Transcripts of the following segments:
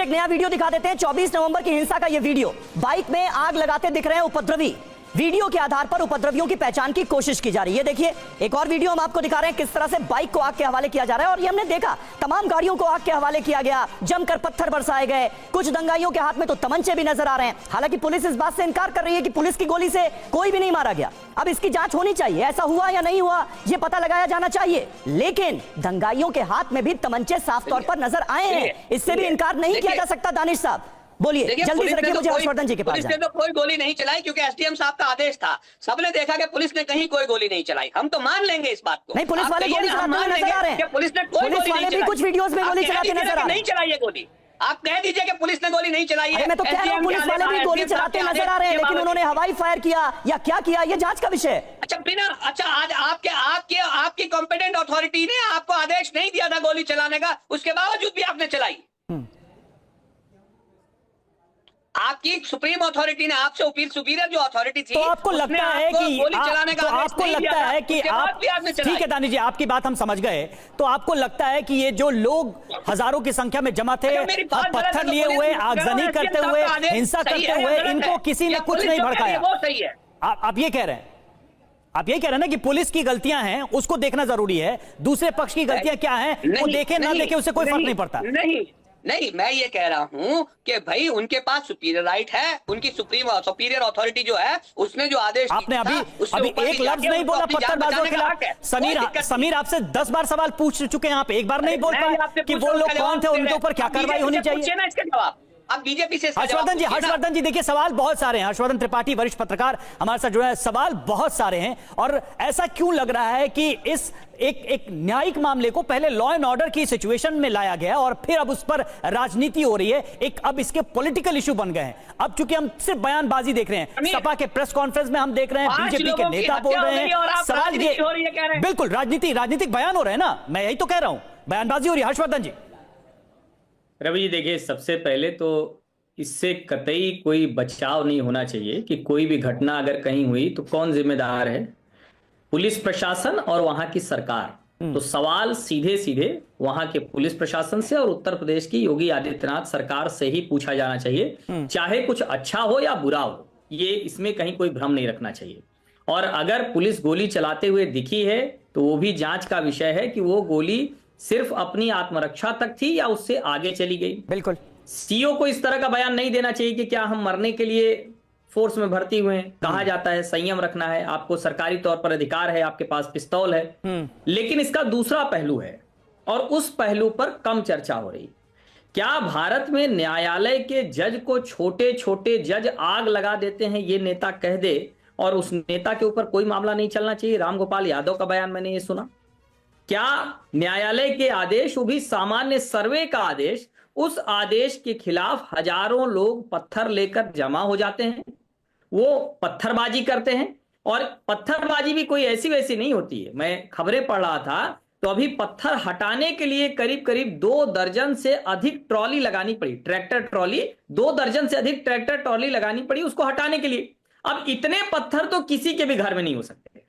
एक नया वीडियो दिखा देते हैं। 24 नवंबर की हिंसा का यह वीडियो, बाइक में आग लगाते दिख रहे हैं उपद्रवी। वीडियो के आधार पर उपद्रवियों की पहचान की कोशिश की जा रही है। देखिए एक और वीडियो हम आपको दिखा रहे हैं किस तरह से बाइक को आग के हवाले किया जा रहा है। और ये हमने देखा तमाम गाड़ियों को आग के हवाले किया गया, जमकर पत्थर बरसाए गए, कुछ दंगाइयों के हाथ में तो तमंचे भी नजर आ रहे हैं। हालांकि पुलिस इस बात से इनकार कर रही है कि पुलिस की गोली से कोई भी नहीं मारा गया। अब इसकी जांच होनी चाहिए, ऐसा हुआ या नहीं हुआ ये पता लगाया जाना चाहिए। लेकिन दंगाइयों के हाथ में भी तमंचे साफ तौर पर नजर आए हैं, इससे भी इनकार नहीं किया जा सकता। दानिश साहब बोलिए, जल्दी से रखिए मुझे हर्षवर्धन जी के पास। पुलिस ने तो कोई गोली नहीं चलाई क्योंकि एसडीएम साहब का आदेश था। सबने देखा कि पुलिस ने कहीं कोई गोली नहीं चलाई। हम तो मान लेंगे इस बात को। नहीं, पुलिस वाले गोली चलाते हुए नजर आ रहे हैं। पुलिस ने कोई गोली नहीं चलाई। कुछ वीडियोस में गोली चलाते नजर आ रहे हैं। नहीं चलाई है गोली। आप कह दीजिए कि पुलिस ने गोली नहीं चलाई है। मैं तो कह रहा हूं पुलिस वाले भी गोली चलाते नजर आ रहे हैं, लेकिन उन्होंने हवाई फायर किया या क्या किया ये जांच का विषय है। अच्छा आज आपकी कॉम्पिटेंट अथॉरिटी ने आपको आदेश नहीं दिया था गोली चलाने का, उसके बावजूद भी आपने चलाई। आपकी सुप्रीम अथॉरिटी ने आपसे सुपीरियर जो अथॉरिटी थी, तो आपको लगता है कि गोली चलाने का आपको लगता है कि आप, ठीक है दानिश जी आपकी बात हम समझ गए, तो आपको लगता है कि ये जो लोग हजारों की संख्या में जमा थे, पत्थर लिए हुए, आगजनी करते हुए, हिंसा करते हुए, इनको किसी ने कुछ नहीं भड़काया, वो सही है। आप ये कह रहे हैं, आप ये कह रहे हैं ना कि पुलिस की गलतियां हैं उसको देखना जरूरी है, दूसरे पक्ष की गलतियां क्या हैं वो देखे ना देखे उससे कोई फर्क नहीं पड़ता। नहीं, मैं ये कह रहा हूं कि भाई उनके पास सुपीरियर राइट है, उनकी सुपीरियर अथॉरिटी जो है उसने जो आदेश आपने अभी एक लफ्ज नहीं बोला पत्थरबाजों के खिलाफ। समीर आपसे 10 बार सवाल पूछ चुके हैं, आप एक बार नहीं बोल पाए कि वो लोग कौन थे, उनके ऊपर क्या कार्रवाई होनी चाहिए। इसके जवाब अब बीजेपी से हर्षवर्धन जी देखिए सवाल बहुत सारे हैं। हर्षवर्धन त्रिपाठी वरिष्ठ पत्रकार हमारे साथ जुड़े हैं। सवाल बहुत सारे हैं और ऐसा क्यों लग रहा है कि इस एक न्यायिक मामले को पहले लॉ एंड ऑर्डर की सिचुएशन में लाया गया और फिर अब उस पर राजनीति हो रही है, अब इसके पॉलिटिकल इशू बन गए हैं। अब चूंकि हम सिर्फ बयानबाजी देख रहे हैं, सपा के प्रेस कॉन्फ्रेंस में हम देख रहे हैं बीजेपी के नेता बोल रहे हैं, सवाल ये बिल्कुल राजनीतिक बयान हो रहे हैं ना, मैं यही तो कह रहा हूं, बयानबाजी हो रही है। हर्षवर्धन जी। रवि जी देखिए, सबसे पहले तो इससे कतई कोई बचाव नहीं होना चाहिए कि कोई भी घटना अगर कहीं हुई तो कौन जिम्मेदार है, पुलिस प्रशासन और वहां की सरकार। तो सवाल सीधे सीधे वहां के पुलिस प्रशासन से और उत्तर प्रदेश की योगी आदित्यनाथ सरकार से ही पूछा जाना चाहिए, चाहे कुछ अच्छा हो या बुरा हो, ये इसमें कहीं कोई भ्रम नहीं रखना चाहिए। और अगर पुलिस गोली चलाते हुए दिखी है तो वो भी जांच का विषय है कि वो गोली सिर्फ अपनी आत्मरक्षा तक थी या उससे आगे चली गई। बिल्कुल सीओ को इस तरह का बयान नहीं देना चाहिए कि क्या हम मरने के लिए फोर्स में भर्ती हुए हैं। कहा जाता है संयम रखना है, आपको सरकारी तौर पर अधिकार है, आपके पास पिस्तौल है, लेकिन इसका दूसरा पहलू है और उस पहलू पर कम चर्चा हो रही। क्या भारत में न्यायालय के जज को छोटे छोटे जज आग लगा देते हैं ये नेता कह दे और उस नेता के ऊपर कोई मामला नहीं चलना चाहिए? रामगोपाल यादव का बयान मैंने ये सुना। क्या न्यायालय के आदेश, वो भी सामान्य सर्वे का आदेश, उस आदेश के खिलाफ हजारों लोग पत्थर लेकर जमा हो जाते हैं, वो पत्थरबाजी करते हैं? और पत्थरबाजी भी कोई ऐसी वैसी नहीं होती है। मैं खबरें पढ़ रहा था तो अभी पत्थर हटाने के लिए करीब करीब 2 दर्जन से अधिक ट्रॉली लगानी पड़ी, ट्रैक्टर ट्रॉली, 2 दर्जन से अधिक ट्रैक्टर ट्रॉली लगानी पड़ी उसको हटाने के लिए। अब इतने पत्थर तो किसी के भी घर में नहीं हो सकते।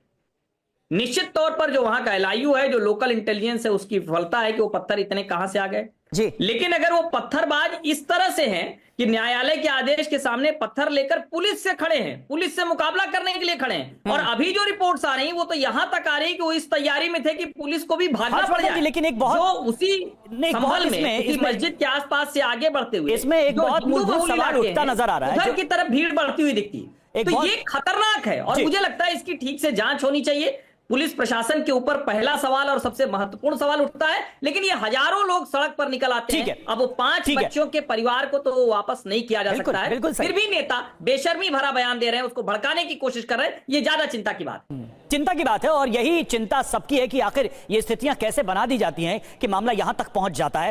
निश्चित तौर पर जो वहां का एलआईयू है, जो लोकल इंटेलिजेंस है, उसकी विफलता है कि वो पत्थर इतने कहां से आ गए जी। लेकिन अगर वो पत्थरबाज इस तरह से हैं कि न्यायालय के आदेश के सामने पत्थर लेकर पुलिस से खड़े हैं, पुलिस से मुकाबला करने के लिए खड़े हैं, और अभी जो रिपोर्ट्स आ रही हैं वो तो यहां तक आ रही है कि वो इस तैयारी में थे कि पुलिस को भी भागना पड़ जाए। लेकिन एक बहुत जो उसी संभल में इस मस्जिद के आसपास से आगे बढ़ते हुए इसमें एक बहुत मूलभूत सवाल उठता नजर आ रहा है, उधर की तरफ भीड़ बढ़ती हुई दिखती है। तो ये खतरनाक है और मुझे लगता है इसकी ठीक से जांच होनी चाहिए। पुलिस प्रशासन के ऊपर पहला सवाल और सबसे महत्वपूर्ण सवाल उठता है, लेकिन ये हजारों लोग सड़क पर निकल आते हैं। अब वो 5 बच्चों के परिवार को तो वापस नहीं किया जा सकता है, फिर भी नेता बेशर्मी भरा बयान दे रहे हैं, उसको भड़काने की कोशिश कर रहे हैं। ये ज्यादा चिंता की बात है और यही चिंता सबकी है कि आखिर ये स्थितियां कैसे बना दी जाती हैं कि मामला यहां तक पहुंच जाता है।